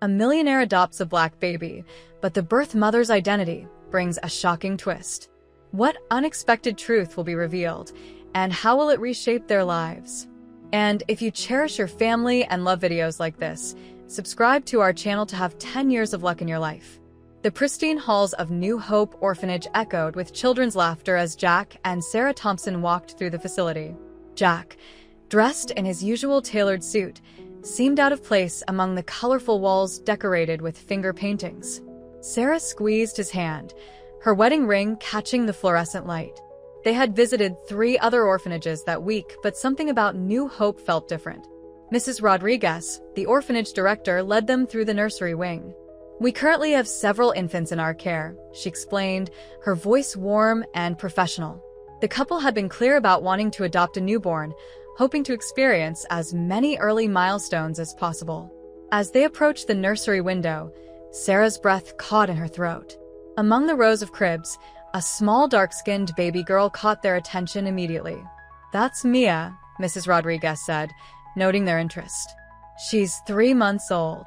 A millionaire adopts a black baby, but the birth mother's identity brings a shocking twist. What unexpected truth will be revealed, and how will it reshape their lives? And if you cherish your family and love videos like this, subscribe to our channel to have 10 years of luck in your life. The pristine halls of New Hope Orphanage echoed with children's laughter as Jack and Sarah Thompson walked through the facility. Jack, dressed in his usual tailored suit, seemed out of place among the colorful walls decorated with finger paintings. Sarah squeezed his hand, her wedding ring catching the fluorescent light. They had visited 3 other orphanages that week, but something about New Hope felt different. Mrs. Rodriguez, the orphanage director, led them through the nursery wing. "We currently have several infants in our care," she explained, her voice warm and professional. The couple had been clear about wanting to adopt a newborn, hoping to experience as many early milestones as possible. As they approached the nursery window, Sarah's breath caught in her throat. Among the rows of cribs, a small dark-skinned baby girl caught their attention immediately. "That's Mia," Mrs. Rodriguez said, noting their interest. "She's 3 months old."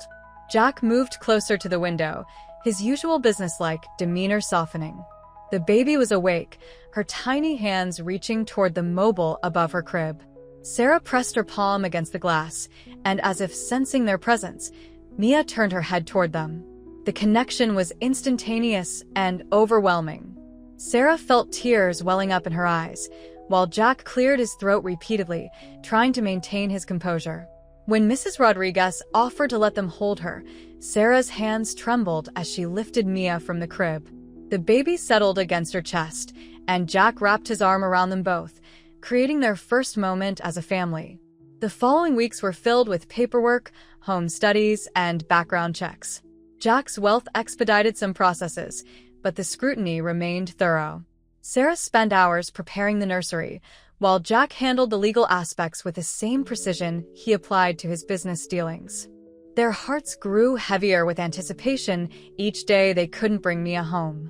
Jack moved closer to the window, his usual businesslike demeanor softening. The baby was awake, her tiny hands reaching toward the mobile above her crib. Sarah pressed her palm against the glass, and as if sensing their presence, Mia turned her head toward them. The connection was instantaneous and overwhelming. Sarah felt tears welling up in her eyes, while Jack cleared his throat repeatedly, trying to maintain his composure. When Mrs. Rodriguez offered to let them hold her, Sarah's hands trembled as she lifted Mia from the crib. The baby settled against her chest, and Jack wrapped his arm around them both, creating their first moment as a family. The following weeks were filled with paperwork, home studies, and background checks. Jack's wealth expedited some processes, but the scrutiny remained thorough. Sarah spent hours preparing the nursery, while Jack handled the legal aspects with the same precision he applied to his business dealings. Their hearts grew heavier with anticipation each day they couldn't bring Mia home.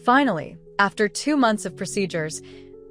Finally, after 2 months of procedures,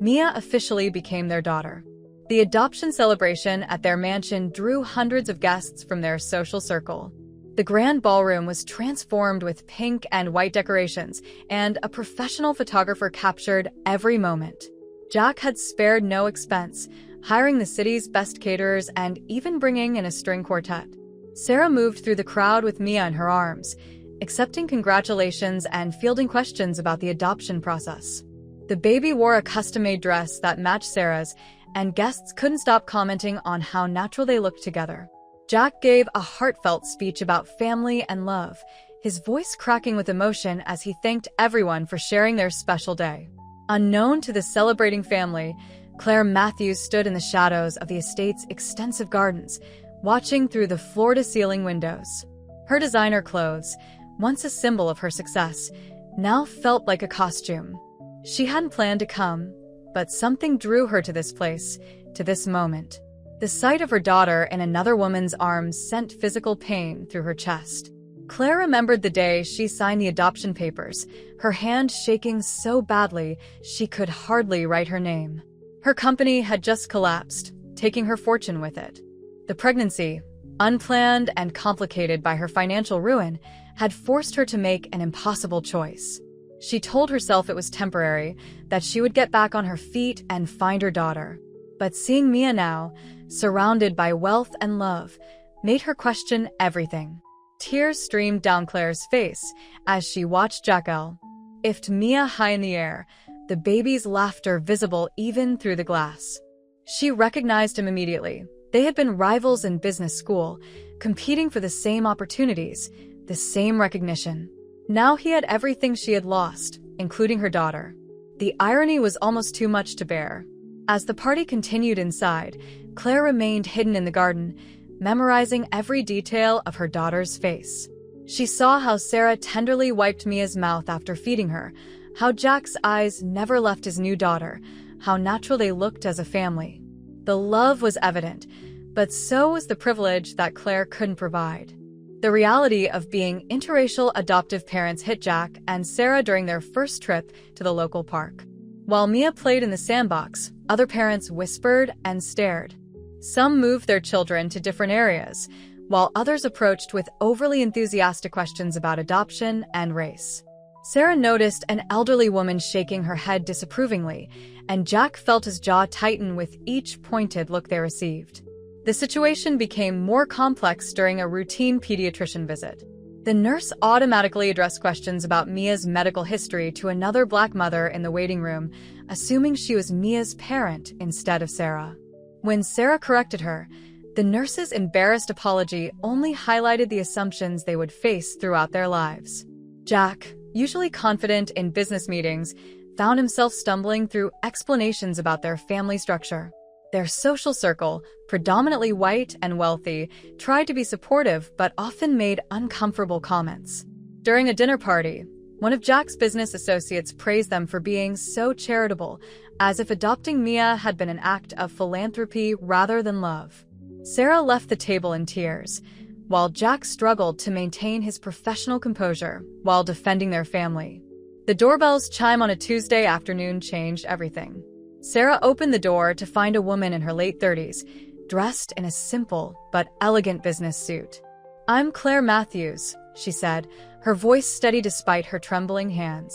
Mia officially became their daughter. The adoption celebration at their mansion drew hundreds of guests from their social circle. The grand ballroom was transformed with pink and white decorations, and a professional photographer captured every moment. Jack had spared no expense, hiring the city's best caterers and even bringing in a string quartet. Sarah moved through the crowd with Mia in her arms, accepting congratulations and fielding questions about the adoption process. The baby wore a custom-made dress that matched Sarah's, and guests couldn't stop commenting on how natural they looked together. Jack gave a heartfelt speech about family and love, his voice cracking with emotion as he thanked everyone for sharing their special day. Unknown to the celebrating family, Claire Matthews stood in the shadows of the estate's extensive gardens, watching through the floor-to-ceiling windows. Her designer clothes, once a symbol of her success, now felt like a costume. She hadn't planned to come, but something drew her to this place, to this moment. The sight of her daughter in another woman's arms sent physical pain through her chest. Claire remembered the day she signed the adoption papers, her hand shaking so badly she could hardly write her name. Her company had just collapsed, taking her fortune with it. The pregnancy, unplanned and complicated by her financial ruin, had forced her to make an impossible choice. She told herself it was temporary, that she would get back on her feet and find her daughter. But seeing Mia now, surrounded by wealth and love, made her question everything. Tears streamed down Claire's face as she watched Jackal. Ifed Mia high in the air, the baby's laughter visible even through the glass. She recognized him immediately. They had been rivals in business school, competing for the same opportunities, the same recognition. Now he had everything she had lost, including her daughter. The irony was almost too much to bear. As the party continued inside, Claire remained hidden in the garden, memorizing every detail of her daughter's face. She saw how Sarah tenderly wiped Mia's mouth after feeding her, how Jack's eyes never left his new daughter, how natural they looked as a family. The love was evident, but so was the privilege that Claire couldn't provide. The reality of being interracial adoptive parents hit Jack and Sarah during their first trip to the local park. While Mia played in the sandbox, other parents whispered and stared. Some moved their children to different areas, while others approached with overly enthusiastic questions about adoption and race. Sarah noticed an elderly woman shaking her head disapprovingly, and Jack felt his jaw tighten with each pointed look they received. The situation became more complex during a routine pediatrician visit. The nurse automatically addressed questions about Mia's medical history to another Black mother in the waiting room, assuming she was Mia's parent instead of Sarah. When Sarah corrected her, the nurse's embarrassed apology only highlighted the assumptions they would face throughout their lives. Jack, usually confident in business meetings, found himself stumbling through explanations about their family structure. Their social circle, predominantly white and wealthy, tried to be supportive but often made uncomfortable comments. During a dinner party, one of Jack's business associates praised them for being so charitable, as if adopting Mia had been an act of philanthropy rather than love. Sarah left the table in tears, while Jack struggled to maintain his professional composure while defending their family. The doorbell's chime on a Tuesday afternoon changed everything. Sarah opened the door to find a woman in her late 30s, dressed in a simple but elegant business suit. "I'm Claire Matthews," she said, her voice steady despite her trembling hands.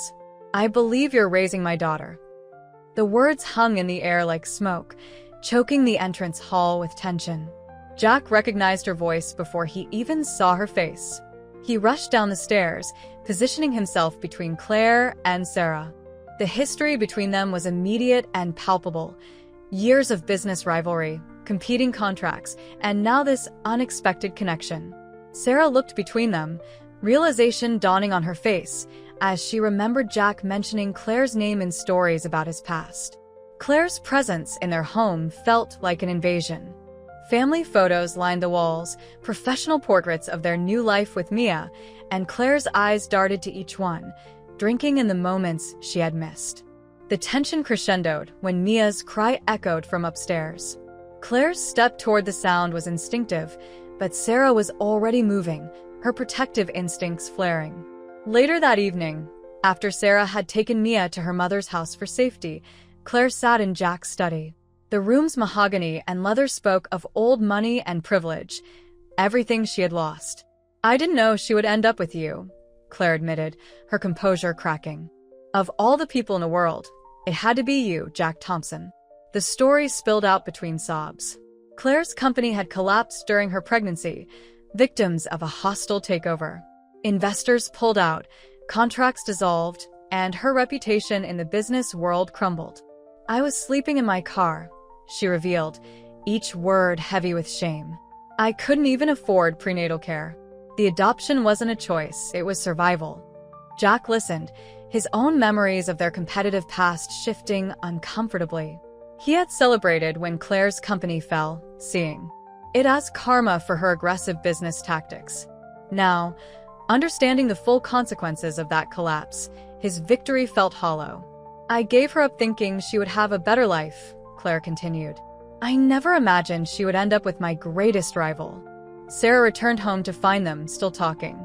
"I believe you're raising my daughter." The words hung in the air like smoke, choking the entrance hall with tension. Jack recognized her voice before he even saw her face. He rushed down the stairs, positioning himself between Claire and Sarah. The history between them was immediate and palpable. Years of business rivalry, competing contracts, and now this unexpected connection. Sarah looked between them, realization dawning on her face as she remembered Jack mentioning Claire's name in stories about his past. Claire's presence in their home felt like an invasion. Family photos lined the walls, professional portraits of their new life with Mia, and Claire's eyes darted to each one, drinking in the moments she had missed. The tension crescendoed when Mia's cry echoed from upstairs. Claire's step toward the sound was instinctive, but Sarah was already moving, her protective instincts flaring. Later that evening, after Sarah had taken Mia to her mother's house for safety, Claire sat in Jack's study. The room's mahogany and leather spoke of old money and privilege, everything she had lost. "I didn't know she would end up with you," Claire admitted, her composure cracking. "Of all the people in the world, it had to be you, Jack Thompson." The story spilled out between sobs. Claire's company had collapsed during her pregnancy, victims of a hostile takeover. Investors pulled out, contracts dissolved, and her reputation in the business world crumbled. "I was sleeping in my car," she revealed, each word heavy with shame. "I couldn't even afford prenatal care. The adoption wasn't a choice, it was survival." Jack listened, his own memories of their competitive past shifting uncomfortably. He had celebrated when Claire's company fell, seeing it as karma for her aggressive business tactics. Now, understanding the full consequences of that collapse, his victory felt hollow. "I gave her up thinking she would have a better life," Claire continued. "I never imagined she would end up with my greatest rival." Sarah returned home to find them still talking.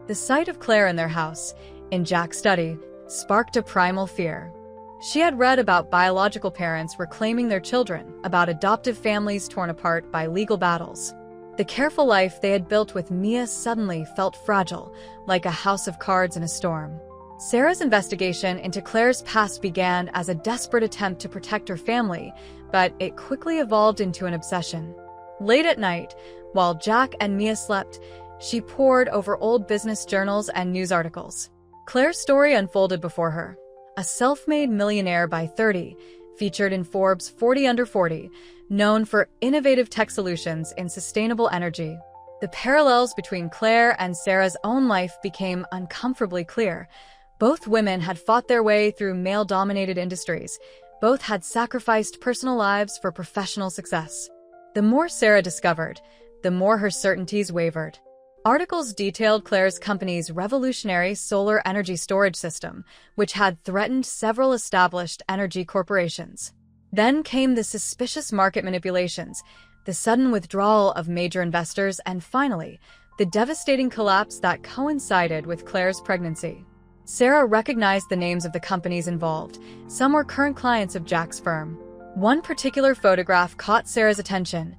The sight of Claire in their house, in Jack's study, sparked a primal fear. She had read about biological parents reclaiming their children, about adoptive families torn apart by legal battles. The careful life they had built with Mia suddenly felt fragile, like a house of cards in a storm. Sarah's investigation into Claire's past began as a desperate attempt to protect her family, but it quickly evolved into an obsession. Late at night, while Jack and Mia slept, she pored over old business journals and news articles. Claire's story unfolded before her. A self-made millionaire by 30, featured in Forbes 40 Under 40, known for innovative tech solutions in sustainable energy. The parallels between Claire and Sarah's own life became uncomfortably clear. Both women had fought their way through male-dominated industries. Both had sacrificed personal lives for professional success. The more Sarah discovered, the more her certainties wavered. Articles detailed Claire's company's revolutionary solar energy storage system, which had threatened several established energy corporations. Then came the suspicious market manipulations, the sudden withdrawal of major investors, and finally, the devastating collapse that coincided with Claire's pregnancy. Sarah recognized the names of the companies involved. Some were current clients of Jack's firm. One particular photograph caught Sarah's attention.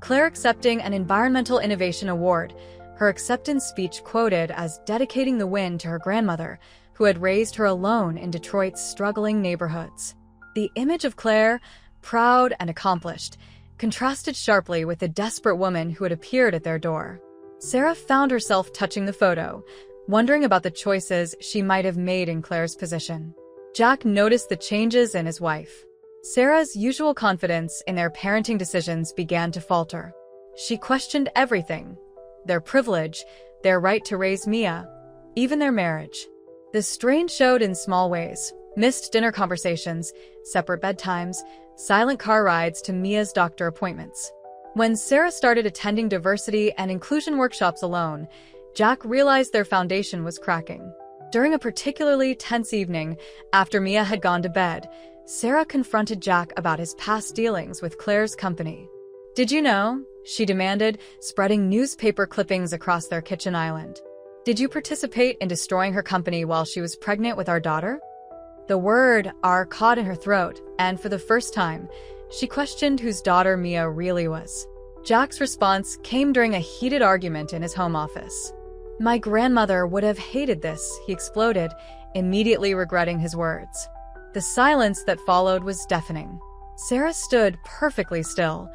Claire accepting an Environmental Innovation Award, her acceptance speech quoted as dedicating the win to her grandmother, who had raised her alone in Detroit's struggling neighborhoods. The image of Claire, proud and accomplished, contrasted sharply with the desperate woman who had appeared at their door. Sarah found herself touching the photo, wondering about the choices she might have made in Claire's position. Jack noticed the changes in his wife. Sarah's usual confidence in their parenting decisions began to falter. She questioned everything: their privilege, their right to raise Mia, even their marriage. The strain showed in small ways: missed dinner conversations, separate bedtimes, silent car rides to Mia's doctor appointments. When Sarah started attending diversity and inclusion workshops alone, Jack realized their foundation was cracking. During a particularly tense evening, after Mia had gone to bed, Sarah confronted Jack about his past dealings with Claire's company. "Did you know?" she demanded, spreading newspaper clippings across their kitchen island. "Did you participate in destroying her company while she was pregnant with our daughter?" The word "our" caught in her throat, and for the first time, she questioned whose daughter Mia really was. Jack's response came during a heated argument in his home office. "My grandmother would have hated this," he exploded, immediately regretting his words. The silence that followed was deafening. Sarah stood perfectly still,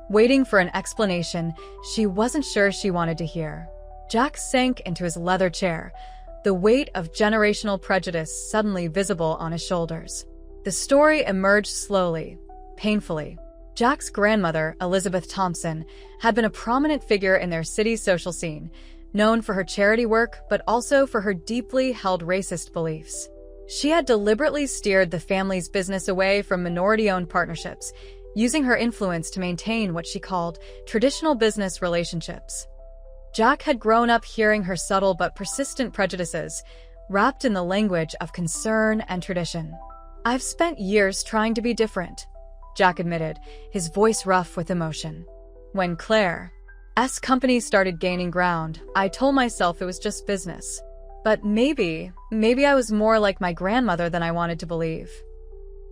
waiting for an explanation she wasn't sure she wanted to hear. Jack sank into his leather chair, the weight of generational prejudice suddenly visible on his shoulders. The story emerged slowly, painfully. Jack's grandmother, Elizabeth Thompson, had been a prominent figure in their city's social scene, known for her charity work but also for her deeply held racist beliefs. She had deliberately steered the family's business away from minority-owned partnerships, using her influence to maintain what she called traditional business relationships. Jack had grown up hearing her subtle but persistent prejudices, wrapped in the language of concern and tradition. "I've spent years trying to be different," Jack admitted, his voice rough with emotion. "When Claire's company started gaining ground, I told myself it was just business. But maybe I was more like my grandmother than I wanted to believe."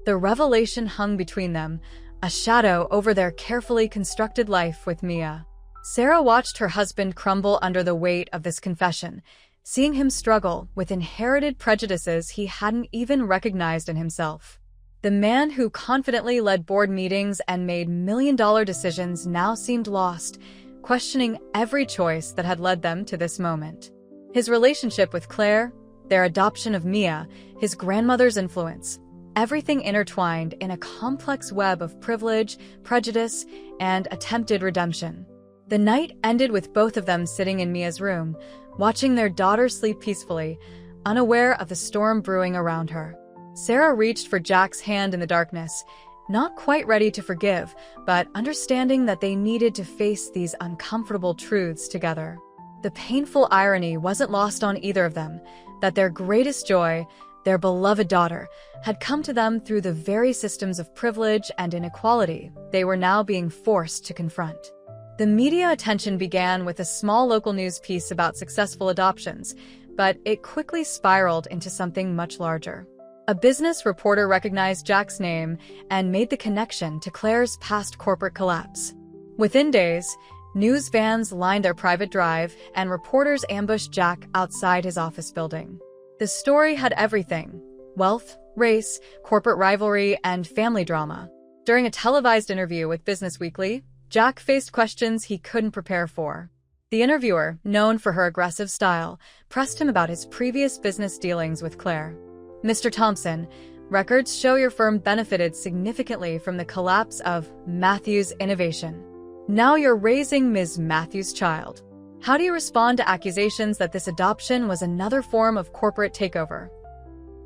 The revelation hung between them, a shadow over their carefully constructed life with Mia. Sarah watched her husband crumble under the weight of this confession, seeing him struggle with inherited prejudices he hadn't even recognized in himself. The man who confidently led board meetings and made million-dollar decisions now seemed lost, questioning every choice that had led them to this moment. His relationship with Claire, their adoption of Mia, his grandmother's influence, everything intertwined in a complex web of privilege, prejudice, and attempted redemption. The night ended with both of them sitting in Mia's room, watching their daughter sleep peacefully, unaware of the storm brewing around her. Sarah reached for Jack's hand in the darkness, not quite ready to forgive, but understanding that they needed to face these uncomfortable truths together. The painful irony wasn't lost on either of them, that their greatest joy, their beloved daughter, had come to them through the very systems of privilege and inequality they were now being forced to confront. The media attention began with a small local news piece about successful adoptions, but it quickly spiraled into something much larger. A business reporter recognized Jack's name and made the connection to Claire's past corporate collapse. Within days, news vans lined their private drive, and reporters ambushed Jack outside his office building. The story had everything: wealth, race, corporate rivalry, and family drama. During a televised interview with Business Weekly, Jack faced questions he couldn't prepare for. The interviewer, known for her aggressive style, pressed him about his previous business dealings with Claire. "Mr. Thompson, records show your firm benefited significantly from the collapse of Matthews Innovation. Now you're raising Ms. Matthews' child. How do you respond to accusations that this adoption was another form of corporate takeover?"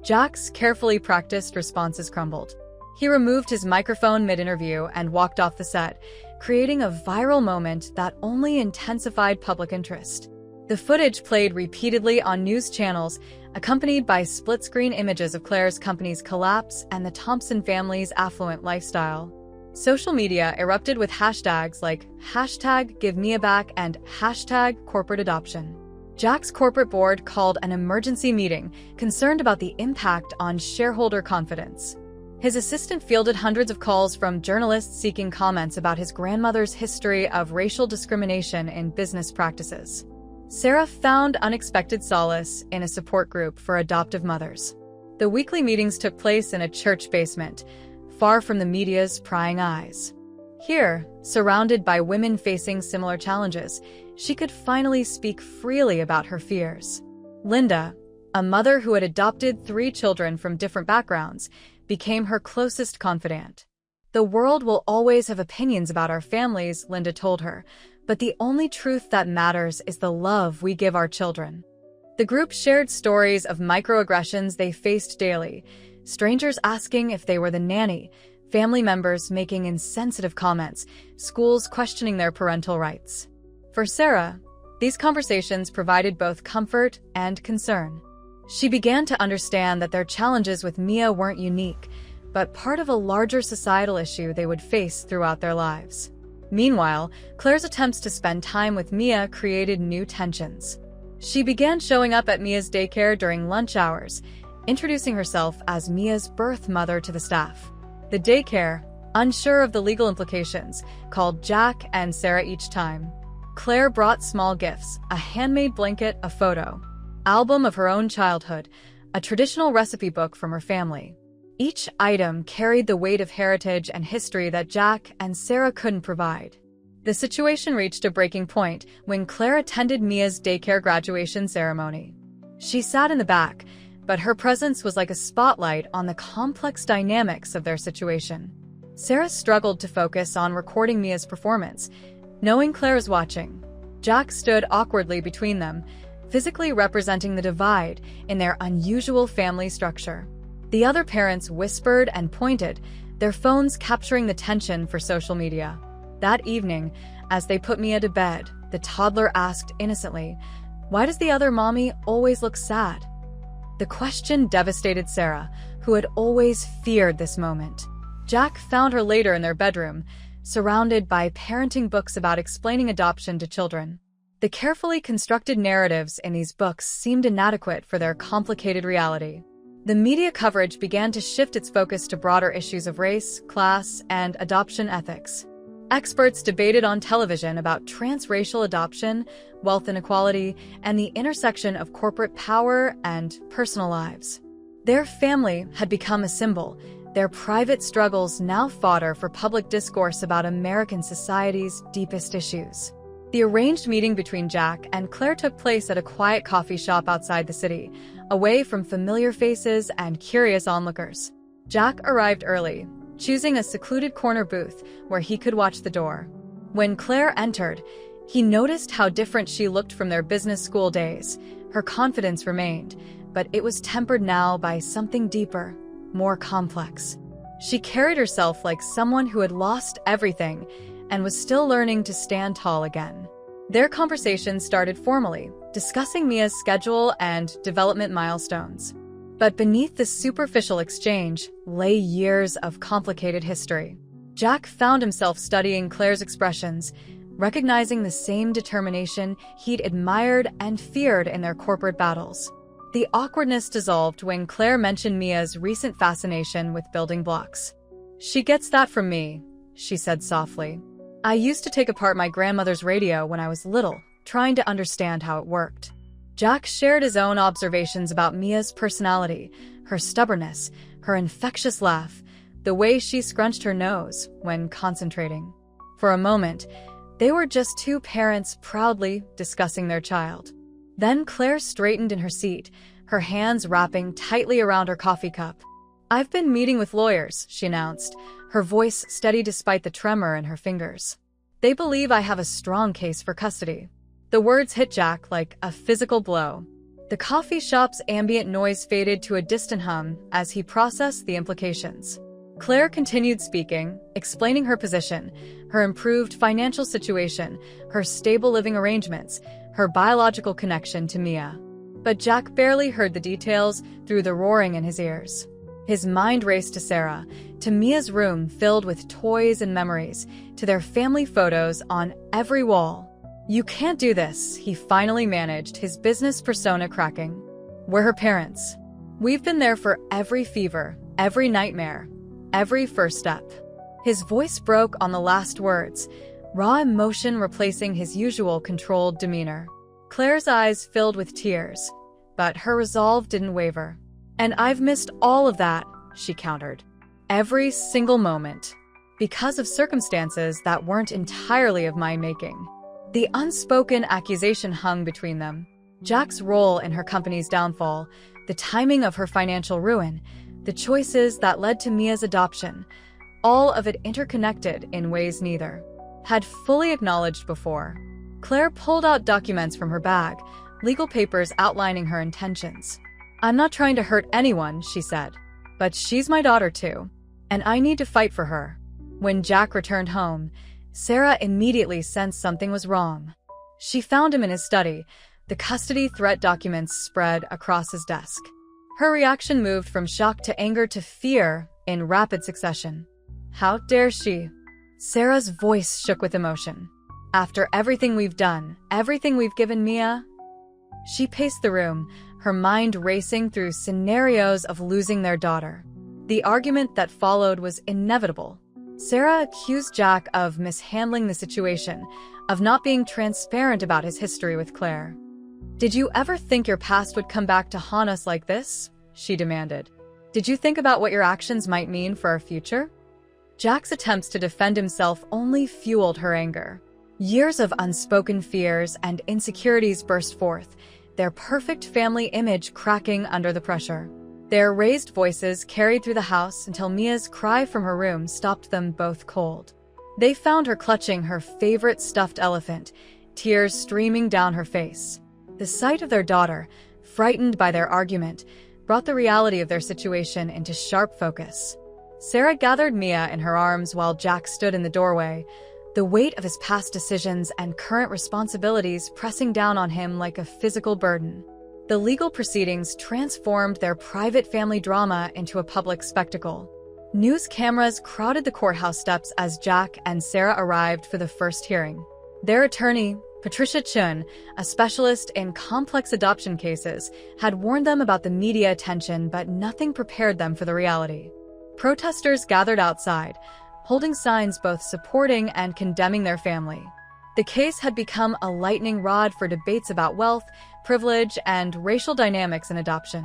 Jack's carefully practiced responses crumbled. He removed his microphone mid-interview and walked off the set, creating a viral moment that only intensified public interest. The footage played repeatedly on news channels, accompanied by split-screen images of Claire's company's collapse and the Thompson family's affluent lifestyle. Social media erupted with hashtags like #GiveMiaBack and #CorporateAdoption. Jack's corporate board called an emergency meeting, concerned about the impact on shareholder confidence. His assistant fielded hundreds of calls from journalists seeking comments about his grandmother's history of racial discrimination in business practices. Sarah found unexpected solace in a support group for adoptive mothers. The weekly meetings took place in a church basement, far from the media's prying eyes. Here, surrounded by women facing similar challenges, she could finally speak freely about her fears. Linda, a mother who had adopted 3 children from different backgrounds, became her closest confidant. "The world will always have opinions about our families," Linda told her, "but the only truth that matters is the love we give our children." The group shared stories of microaggressions they faced daily, strangers asking if they were the nanny, family members making insensitive comments, schools questioning their parental rights. For Sarah, these conversations provided both comfort and concern. She began to understand that their challenges with Mia weren't unique, but part of a larger societal issue they would face throughout their lives. Meanwhile, Claire's attempts to spend time with Mia created new tensions. She began showing up at Mia's daycare during lunch hours, introducing herself as Mia's birth mother to the staff. The daycare, unsure of the legal implications, called Jack and Sarah each time. Claire brought small gifts, a handmade blanket, a photo album of her own childhood, a traditional recipe book from her family. Each item carried the weight of heritage and history that Jack and Sarah couldn't provide. The situation reached a breaking point when Claire attended Mia's daycare graduation ceremony. She sat in the back, but her presence was like a spotlight on the complex dynamics of their situation. Sarah struggled to focus on recording Mia's performance, knowing Claire was watching. Jack stood awkwardly between them, physically representing the divide in their unusual family structure. The other parents whispered and pointed, their phones capturing the tension for social media. That evening, as they put Mia to bed, the toddler asked innocently, "Why does the other mommy always look sad?" The question devastated Sarah, who had always feared this moment. Jack found her later in their bedroom, surrounded by parenting books about explaining adoption to children. The carefully constructed narratives in these books seemed inadequate for their complicated reality. The media coverage began to shift its focus to broader issues of race, class, and adoption ethics. Experts debated on television about transracial adoption, wealth inequality, and the intersection of corporate power and personal lives. Their family had become a symbol, their private struggles now fodder for public discourse about American society's deepest issues. The arranged meeting between Jack and Claire took place at a quiet coffee shop outside the city, away from familiar faces and curious onlookers. Jack arrived early, choosing a secluded corner booth where he could watch the door. When Claire entered, he noticed how different she looked from their business school days. Her confidence remained, but it was tempered now by something deeper, more complex. She carried herself like someone who had lost everything and was still learning to stand tall again. Their conversation started formally, discussing Mia's schedule and development milestones. But beneath the superficial exchange lay years of complicated history. Jack found himself studying Claire's expressions, recognizing the same determination he'd admired and feared in their corporate battles. The awkwardness dissolved when Claire mentioned Mia's recent fascination with building blocks. "She gets that from me," she said softly. "I used to take apart my grandmother's radio when I was little, trying to understand how it worked." Jack shared his own observations about Mia's personality, her stubbornness, her infectious laugh, the way she scrunched her nose when concentrating. For a moment, they were just two parents proudly discussing their child. Then Claire straightened in her seat, her hands wrapping tightly around her coffee cup. "I've been meeting with lawyers," she announced, her voice steady despite the tremor in her fingers. "They believe I have a strong case for custody." The words hit Jack like a physical blow. The coffee shop's ambient noise faded to a distant hum as he processed the implications. Claire continued speaking, explaining her position, her improved financial situation, her stable living arrangements, her biological connection to Mia. But Jack barely heard the details through the roaring in his ears. His mind raced to Sarah, to Mia's room filled with toys and memories, to their family photos on every wall. "You can't do this," he finally managed, his business persona cracking. "We're her parents. We've been there for every fever, every nightmare. every first step. His voice broke on the last words, raw emotion replacing his usual controlled demeanor. Claire's eyes filled with tears, but her resolve didn't waver. "And I've missed all of that," she countered. "Every single moment. Because of circumstances that weren't entirely of my making." The unspoken accusation hung between them. Jack's role in her company's downfall, the timing of her financial ruin, the choices that led to Mia's adoption, all of it interconnected in ways neither had fully acknowledged before. Claire pulled out documents from her bag, legal papers outlining her intentions. "I'm not trying to hurt anyone," she said, "but she's my daughter too, and I need to fight for her." When Jack returned home, Sarah immediately sensed something was wrong. She found him in his study, the custody threat documents spread across his desk. Her reaction moved from shock to anger to fear in rapid succession. "How dare she?" Sarah's voice shook with emotion. "After everything we've done, everything we've given Mia?" She paced the room, her mind racing through scenarios of losing their daughter. The argument that followed was inevitable. Sarah accused Jack of mishandling the situation, of not being transparent about his history with Claire. "Did you ever think your past would come back to haunt us like this?" she demanded. "Did you think about what your actions might mean for our future?" Jack's attempts to defend himself only fueled her anger. Years of unspoken fears and insecurities burst forth, their perfect family image cracking under the pressure. Their raised voices carried through the house until Mia's cry from her room stopped them both cold. They found her clutching her favorite stuffed elephant, tears streaming down her face. The sight of their daughter, frightened by their argument, brought the reality of their situation into sharp focus. Sarah gathered Mia in her arms while Jack stood in the doorway, the weight of his past decisions and current responsibilities pressing down on him like a physical burden. The legal proceedings transformed their private family drama into a public spectacle. News cameras crowded the courthouse steps as Jack and Sarah arrived for the first hearing. Their attorney, Patricia Chun, a specialist in complex adoption cases, had warned them about the media attention, but nothing prepared them for the reality. Protesters gathered outside, holding signs both supporting and condemning their family. The case had become a lightning rod for debates about wealth, privilege, and racial dynamics in adoption.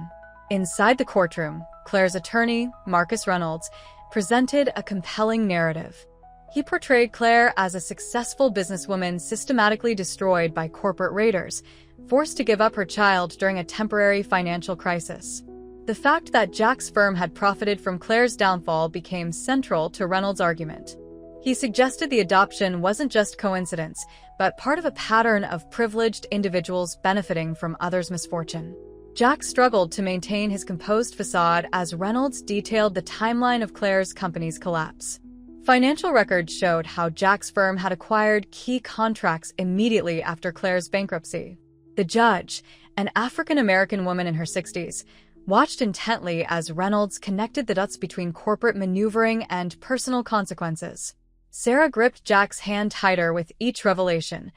Inside the courtroom, Claire's attorney, Marcus Reynolds, presented a compelling narrative. He portrayed Claire as a successful businesswoman systematically destroyed by corporate raiders, forced to give up her child during a temporary financial crisis. The fact that Jack's firm had profited from Claire's downfall became central to Reynolds' argument. He suggested the adoption wasn't just coincidence, but part of a pattern of privileged individuals benefiting from others' misfortune. Jack struggled to maintain his composed facade as Reynolds detailed the timeline of Claire's company's collapse. Financial records showed how Jack's firm had acquired key contracts immediately after Claire's bankruptcy. The judge, an African-American woman in her 60s, watched intently as Reynolds connected the dots between corporate maneuvering and personal consequences. Sarah gripped Jack's hand tighter with each revelation,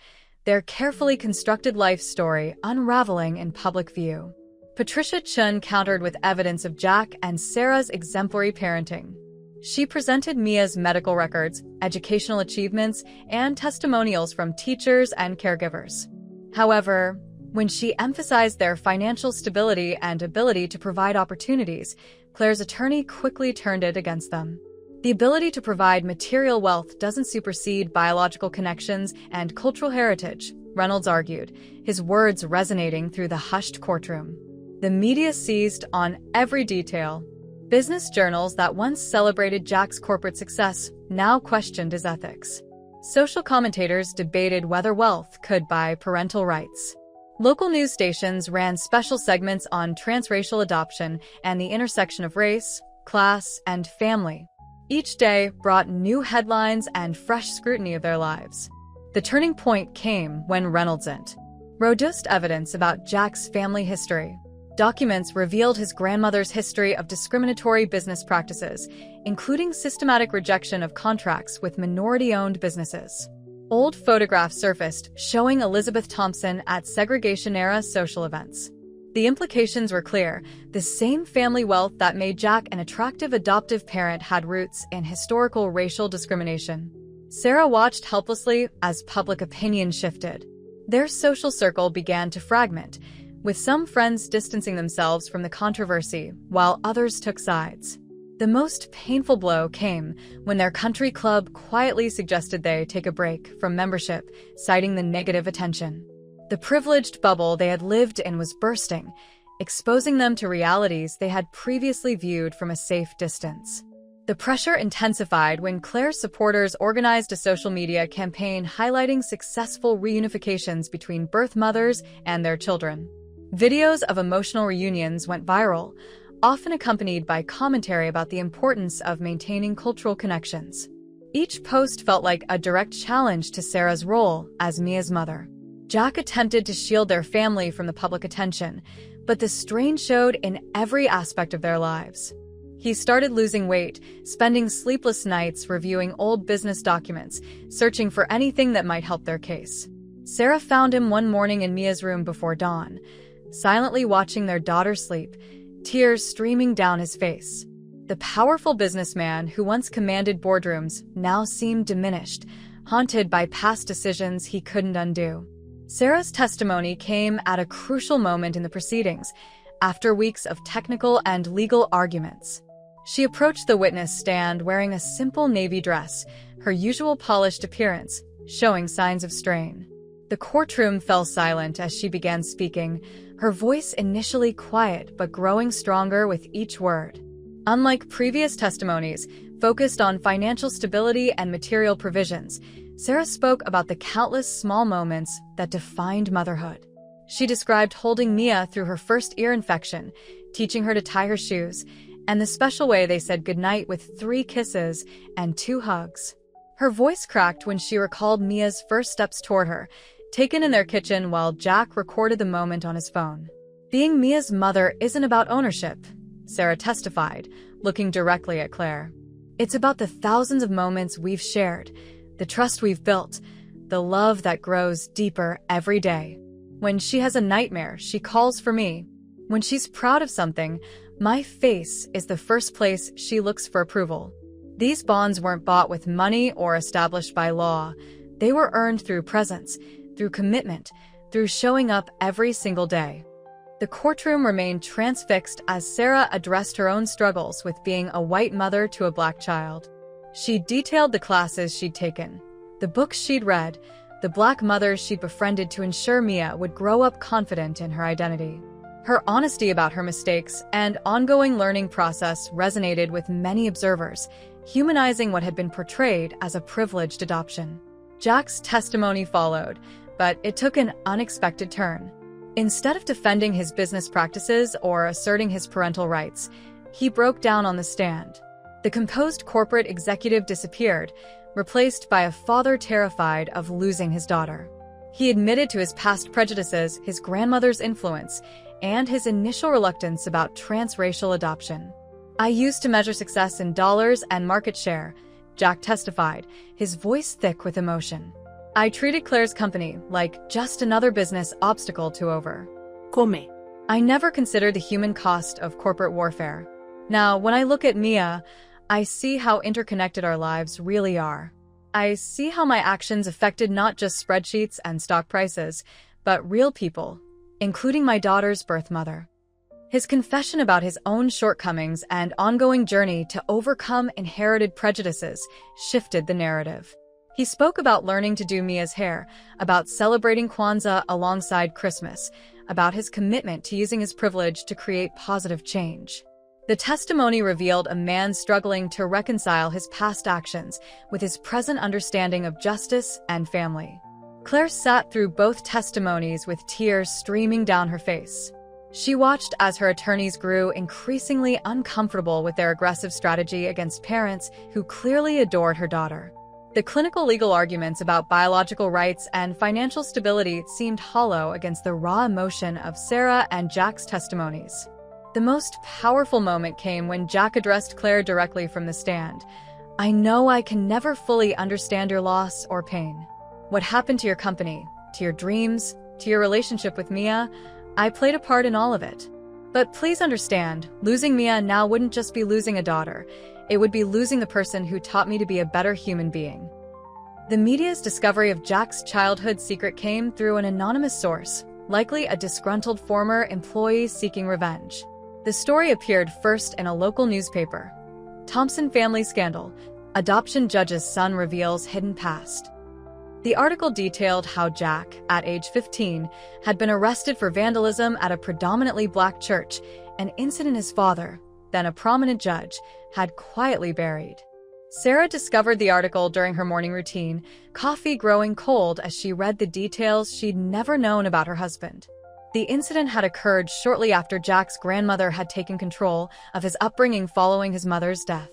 their carefully constructed life story unraveling in public view. Patricia Chun countered with evidence of Jack and Sarah's exemplary parenting. She presented Mia's medical records, educational achievements, and testimonials from teachers and caregivers. However, when she emphasized their financial stability and ability to provide opportunities, Claire's attorney quickly turned it against them. The ability to provide material wealth doesn't supersede biological connections and cultural heritage, Reynolds argued, his words resonating through the hushed courtroom. The media seized on every detail. Business journals that once celebrated Jack's corporate success now questioned his ethics. Social commentators debated whether wealth could buy parental rights. Local news stations ran special segments on transracial adoption and the intersection of race, class, and family. Each day brought new headlines and fresh scrutiny of their lives. The turning point came when Reynolds produced evidence about Jack's family history. Documents revealed his grandmother's history of discriminatory business practices, including systematic rejection of contracts with minority-owned businesses. Old photographs surfaced showing Elizabeth Thompson at segregation-era social events. The implications were clear. The same family wealth that made Jack an attractive adoptive parent had roots in historical racial discrimination. Sarah watched helplessly as public opinion shifted. Their social circle began to fragment, with some friends distancing themselves from the controversy, while others took sides. The most painful blow came when their country club quietly suggested they take a break from membership, citing the negative attention. The privileged bubble they had lived in was bursting, exposing them to realities they had previously viewed from a safe distance. The pressure intensified when Claire's supporters organized a social media campaign highlighting successful reunifications between birth mothers and their children. Videos of emotional reunions went viral, often accompanied by commentary about the importance of maintaining cultural connections. Each post felt like a direct challenge to Sarah's role as Mia's mother. Jack attempted to shield their family from the public attention, but the strain showed in every aspect of their lives. He started losing weight, spending sleepless nights reviewing old business documents, searching for anything that might help their case. Sarah found him one morning in Mia's room before dawn, silently watching their daughter sleep, tears streaming down his face. The powerful businessman who once commanded boardrooms now seemed diminished, haunted by past decisions he couldn't undo. Sarah's testimony came at a crucial moment in the proceedings, after weeks of technical and legal arguments. She approached the witness stand wearing a simple navy dress, her usual polished appearance showing signs of strain. The courtroom fell silent as she began speaking, her voice initially quiet but growing stronger with each word. Unlike previous testimonies, focused on financial stability and material provisions, Sarah spoke about the countless small moments that defined motherhood. She described holding Mia through her first ear infection, teaching her to tie her shoes, and the special way they said goodnight with 3 kisses and 2 hugs. Her voice cracked when she recalled Mia's first steps toward her, taken in their kitchen while Jack recorded the moment on his phone. Being Mia's mother isn't about ownership, Sarah testified, looking directly at Claire. It's about the thousands of moments we've shared, the trust we've built, the love that grows deeper every day. When she has a nightmare, she calls for me. When she's proud of something, my face is the first place she looks for approval. These bonds weren't bought with money or established by law. They were earned through presence, through commitment, through showing up every single day. The courtroom remained transfixed as Sarah addressed her own struggles with being a white mother to a black child. She detailed the classes she'd taken, the books she'd read, the black mothers she'd befriended to ensure Mia would grow up confident in her identity. Her honesty about her mistakes and ongoing learning process resonated with many observers, humanizing what had been portrayed as a privileged adoption. Jack's testimony followed, but it took an unexpected turn. Instead of defending his business practices or asserting his parental rights, he broke down on the stand. The composed corporate executive disappeared, replaced by a father terrified of losing his daughter. He admitted to his past prejudices, his grandmother's influence, and his initial reluctance about transracial adoption. I used to measure success in dollars and market share, Jack testified, his voice thick with emotion. I treated Claire's company like just another business obstacle to over. Come. I never considered the human cost of corporate warfare. Now, when I look at Mia, I see how interconnected our lives really are. I see how my actions affected not just spreadsheets and stock prices, but real people, including my daughter's birth mother. His confession about his own shortcomings and ongoing journey to overcome inherited prejudices shifted the narrative. He spoke about learning to do Mia's hair, about celebrating Kwanzaa alongside Christmas, about his commitment to using his privilege to create positive change. The testimony revealed a man struggling to reconcile his past actions with his present understanding of justice and family. Claire sat through both testimonies with tears streaming down her face. She watched as her attorneys grew increasingly uncomfortable with their aggressive strategy against parents who clearly adored her daughter. The clinical legal arguments about biological rights and financial stability seemed hollow against the raw emotion of Sarah and Jack's testimonies. The most powerful moment came when Jack addressed Claire directly from the stand. I know I can never fully understand your loss or pain. What happened to your company, to your dreams, to your relationship with Mia, I played a part in all of it. But please understand, losing Mia now wouldn't just be losing a daughter. It would be losing the person who taught me to be a better human being. The media's discovery of Jack's childhood secret came through an anonymous source, likely a disgruntled former employee seeking revenge. The story appeared first in a local newspaper. Thompson family scandal. Adoption judge's son reveals hidden past. The article detailed how Jack, at age 15, had been arrested for vandalism at a predominantly black church, an incident his father, then a prominent judge, had quietly buried. Sarah discovered the article during her morning routine, coffee growing cold as she read the details she'd never known about her husband. The incident had occurred shortly after Jack's grandmother had taken control of his upbringing following his mother's death.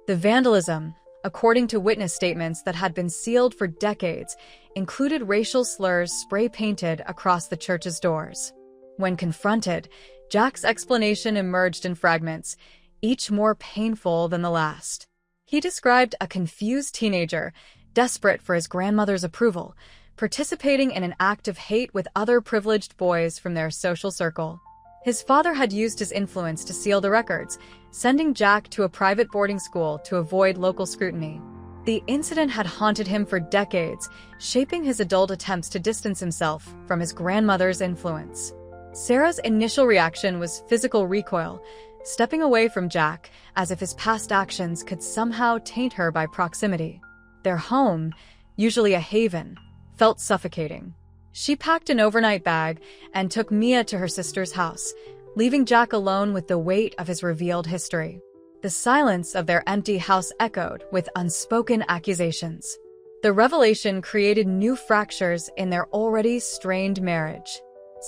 The vandalism, according to witness statements that had been sealed for decades, included racial slurs spray-painted across the church's doors. When confronted, Jack's explanation emerged in fragments, each more painful than the last. He described a confused teenager, desperate for his grandmother's approval, participating in an act of hate with other privileged boys from their social circle. His father had used his influence to seal the records, sending Jack to a private boarding school to avoid local scrutiny. The incident had haunted him for decades, shaping his adult attempts to distance himself from his grandmother's influence. Sarah's initial reaction was physical recoil, stepping away from Jack as if his past actions could somehow taint her by proximity. Their home, usually a haven, felt suffocating. She packed an overnight bag and took Mia to her sister's house, leaving Jack alone with the weight of his revealed history. The silence of their empty house echoed with unspoken accusations. The revelation created new fractures in their already strained marriage.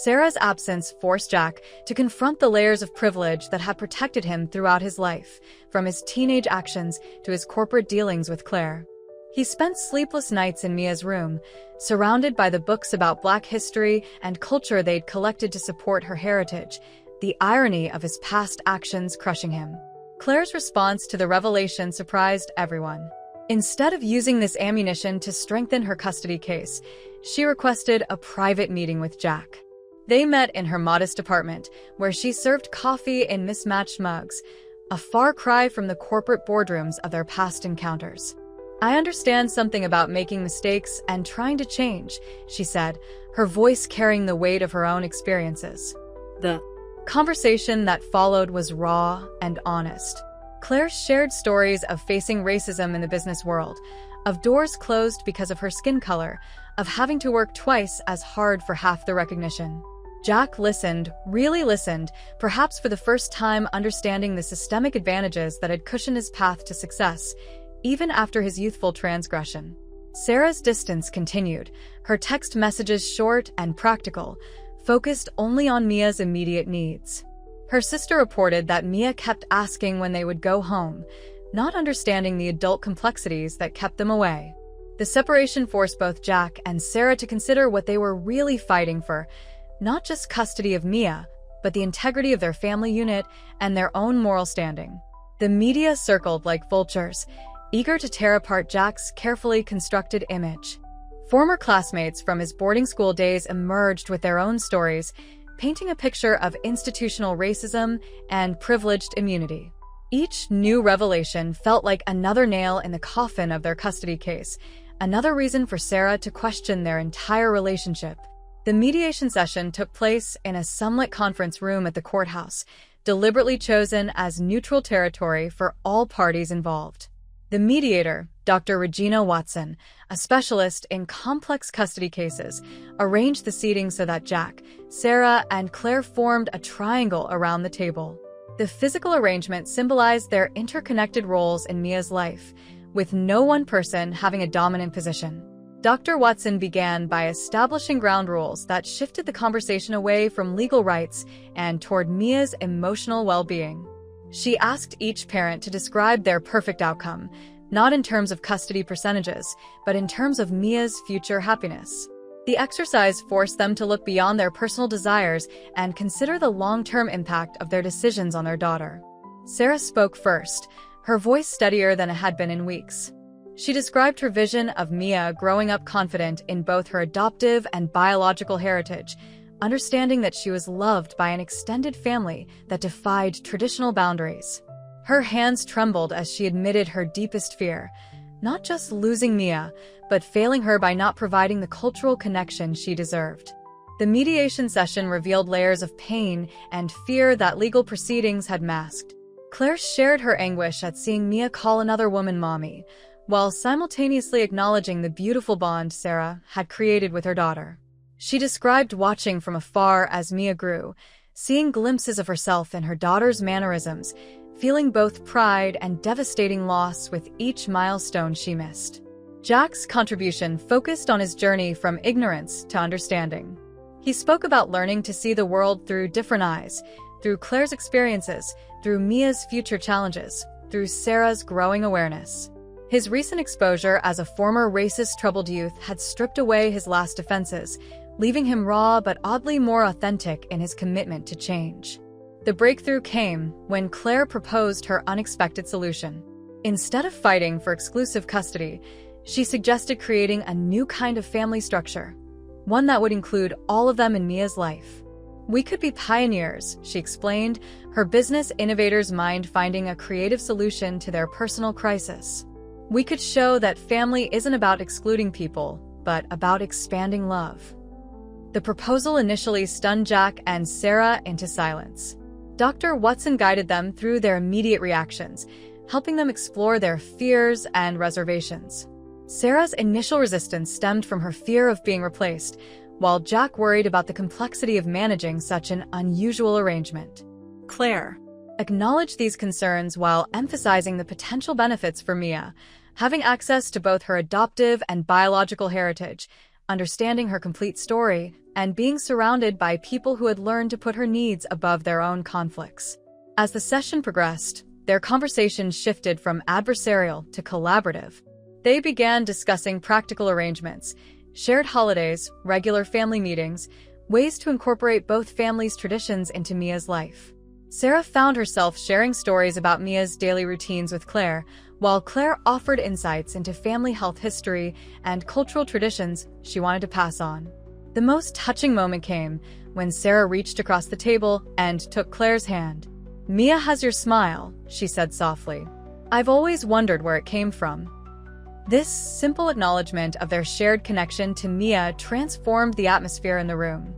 Sarah's absence forced Jack to confront the layers of privilege that had protected him throughout his life, from his teenage actions to his corporate dealings with Claire. He spent sleepless nights in Mia's room, surrounded by the books about Black history and culture they'd collected to support her heritage, the irony of his past actions crushing him. Claire's response to the revelation surprised everyone. Instead of using this ammunition to strengthen her custody case, she requested a private meeting with Jack. They met in her modest apartment, where she served coffee in mismatched mugs, a far cry from the corporate boardrooms of their past encounters. "I understand something about making mistakes and trying to change," she said, her voice carrying the weight of her own experiences. The conversation that followed was raw and honest. Claire shared stories of facing racism in the business world, of doors closed because of her skin color, of having to work twice as hard for half the recognition. Jack listened, really listened, perhaps for the first time understanding the systemic advantages that had cushioned his path to success, even after his youthful transgression. Sarah's distance continued, her text messages short and practical, focused only on Mia's immediate needs. Her sister reported that Mia kept asking when they would go home, not understanding the adult complexities that kept them away. The separation forced both Jack and Sarah to consider what they were really fighting for, not just custody of Mia, but the integrity of their family unit and their own moral standing. The media circled like vultures, eager to tear apart Jack's carefully constructed image. Former classmates from his boarding school days emerged with their own stories, painting a picture of institutional racism and privileged immunity. Each new revelation felt like another nail in the coffin of their custody case, another reason for Sarah to question their entire relationship. The mediation session took place in a sunlit conference room at the courthouse, deliberately chosen as neutral territory for all parties involved. The mediator, Dr. Regina Watson, a specialist in complex custody cases, arranged the seating so that Jack, Sarah, and Claire formed a triangle around the table. The physical arrangement symbolized their interconnected roles in Mia's life, with no one person having a dominant position. Dr. Watson began by establishing ground rules that shifted the conversation away from legal rights and toward Mia's emotional well-being. She asked each parent to describe their perfect outcome, not in terms of custody percentages, but in terms of Mia's future happiness. The exercise forced them to look beyond their personal desires and consider the long-term impact of their decisions on their daughter. Sarah spoke first, her voice steadier than it had been in weeks. She described her vision of Mia growing up confident in both her adoptive and biological heritage, understanding that she was loved by an extended family that defied traditional boundaries. Her hands trembled as she admitted her deepest fear, not just losing Mia, but failing her by not providing the cultural connection she deserved. The mediation session revealed layers of pain and fear that legal proceedings had masked. Claire shared her anguish at seeing Mia call another woman mommy, while simultaneously acknowledging the beautiful bond Sarah had created with her daughter. She described watching from afar as Mia grew, seeing glimpses of herself in her daughter's mannerisms, feeling both pride and devastating loss with each milestone she missed. Jack's contribution focused on his journey from ignorance to understanding. He spoke about learning to see the world through different eyes, through Claire's experiences, through Mia's future challenges, through Sarah's growing awareness. His recent exposure as a former racist troubled youth had stripped away his last defenses, leaving him raw but oddly more authentic in his commitment to change. The breakthrough came when Claire proposed her unexpected solution. Instead of fighting for exclusive custody, she suggested creating a new kind of family structure, one that would include all of them in Mia's life. "We could be pioneers," she explained, her business innovator's mind finding a creative solution to their personal crisis. "We could show that family isn't about excluding people, but about expanding love." The proposal initially stunned Jack and Sarah into silence. Dr. Watson guided them through their immediate reactions, helping them explore their fears and reservations. Sarah's initial resistance stemmed from her fear of being replaced, while Jack worried about the complexity of managing such an unusual arrangement. Claire acknowledged these concerns while emphasizing the potential benefits for Mia, having access to both her adoptive and biological heritage, understanding her complete story, and being surrounded by people who had learned to put her needs above their own conflicts. As the session progressed, their conversation shifted from adversarial to collaborative. They began discussing practical arrangements, shared holidays, regular family meetings, ways to incorporate both families' traditions into Mia's life. Sarah found herself sharing stories about Mia's daily routines with Claire, while Claire offered insights into family health history and cultural traditions she wanted to pass on. The most touching moment came when Sarah reached across the table and took Claire's hand. "Mia has your smile," she said softly. "I've always wondered where it came from." This simple acknowledgement of their shared connection to Mia transformed the atmosphere in the room.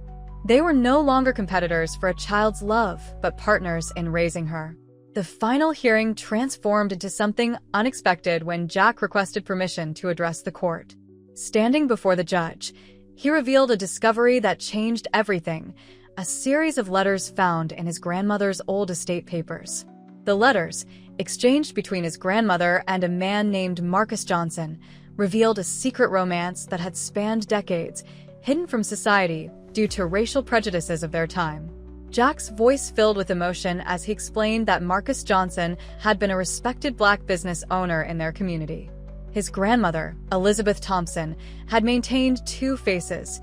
They were no longer competitors for a child's love, but partners in raising her. The final hearing transformed into something unexpected when Jack requested permission to address the court. Standing before the judge, he revealed a discovery that changed everything: a series of letters found in his grandmother's old estate papers. The letters, exchanged between his grandmother and a man named Marcus Johnson, revealed a secret romance that had spanned decades, hidden from society due to racial prejudices of their time. Jack's voice filled with emotion as he explained that Marcus Johnson had been a respected Black business owner in their community. His grandmother, Elizabeth Thompson, had maintained two faces,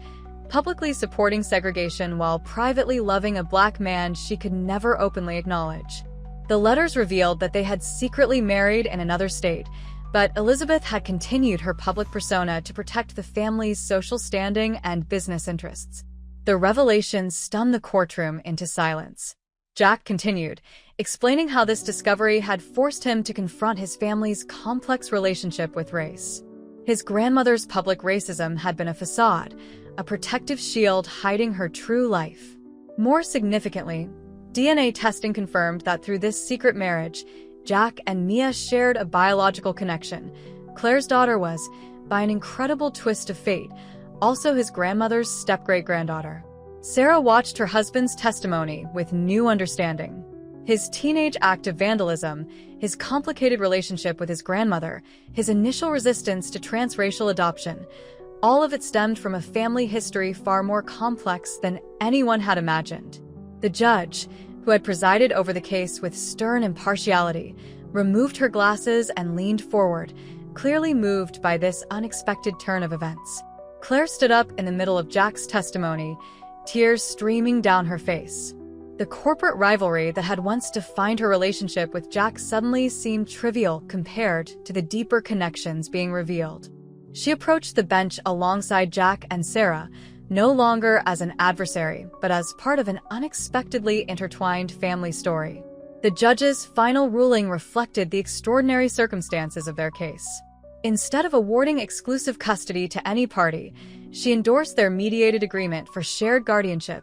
publicly supporting segregation while privately loving a Black man she could never openly acknowledge. The letters revealed that they had secretly married in another state, but Elizabeth had continued her public persona to protect the family's social standing and business interests. The revelation stunned the courtroom into silence. Jack continued, explaining how this discovery had forced him to confront his family's complex relationship with race. His grandmother's public racism had been a facade, a protective shield hiding her true life. More significantly, DNA testing confirmed that through this secret marriage, Jack and Mia shared a biological connection. Claire's daughter was, by an incredible twist of fate, also his grandmother's step-great-granddaughter. Sarah watched her husband's testimony with new understanding. His teenage act of vandalism, his complicated relationship with his grandmother, his initial resistance to transracial adoption, all of it stemmed from a family history far more complex than anyone had imagined. The judge, who had presided over the case with stern impartiality, removed her glasses and leaned forward, clearly moved by this unexpected turn of events. Claire stood up in the middle of Jack's testimony, tears streaming down her face. The corporate rivalry that had once defined her relationship with Jack suddenly seemed trivial compared to the deeper connections being revealed. She approached the bench alongside Jack and Sarah, no longer as an adversary, but as part of an unexpectedly intertwined family story. The judge's final ruling reflected the extraordinary circumstances of their case. Instead of awarding exclusive custody to any party, she endorsed their mediated agreement for shared guardianship,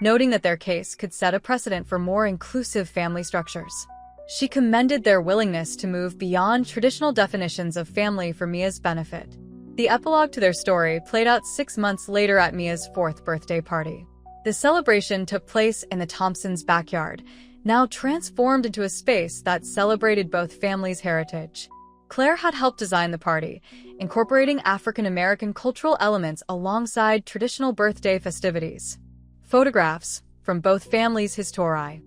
noting that their case could set a precedent for more inclusive family structures. She commended their willingness to move beyond traditional definitions of family for Mia's benefit. The epilogue to their story played out 6 months later at Mia's 4th birthday party. The celebration took place in the Thompsons' backyard, now transformed into a space that celebrated both families' heritage. Claire had helped design the party, incorporating African-American cultural elements alongside traditional birthday festivities. Photographs from both families' histori,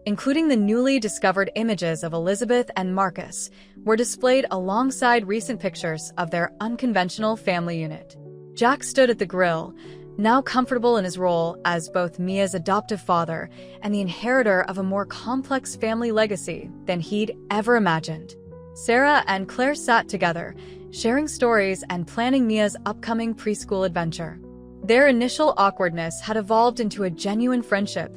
including the newly discovered images of Elizabeth and Marcus, were displayed alongside recent pictures of their unconventional family unit. Jack stood at the grill, now comfortable in his role as both Mia's adoptive father and the inheritor of a more complex family legacy than he'd ever imagined. Sarah and Claire sat together, sharing stories and planning Mia's upcoming preschool adventure. Their initial awkwardness had evolved into a genuine friendship,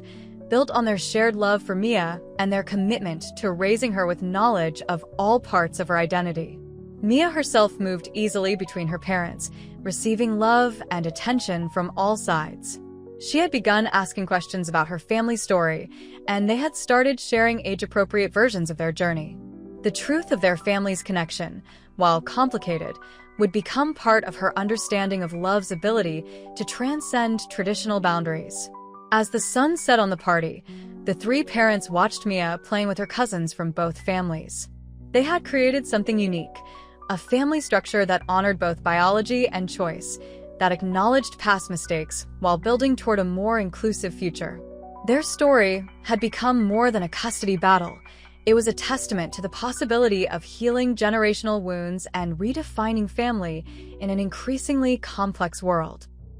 built on their shared love for Mia and their commitment to raising her with knowledge of all parts of her identity. Mia herself moved easily between her parents, receiving love and attention from all sides. She had begun asking questions about her family story, and they had started sharing age-appropriate versions of their journey. The truth of their family's connection, while complicated, would become part of her understanding of love's ability to transcend traditional boundaries. As the sun set on the party, the 3 parents watched Mia playing with her cousins from both families. They had created something unique, a family structure that honored both biology and choice, that acknowledged past mistakes while building toward a more inclusive future. Their story had become more than a custody battle. It was a testament to the possibility of healing generational wounds and redefining family in an increasingly complex world.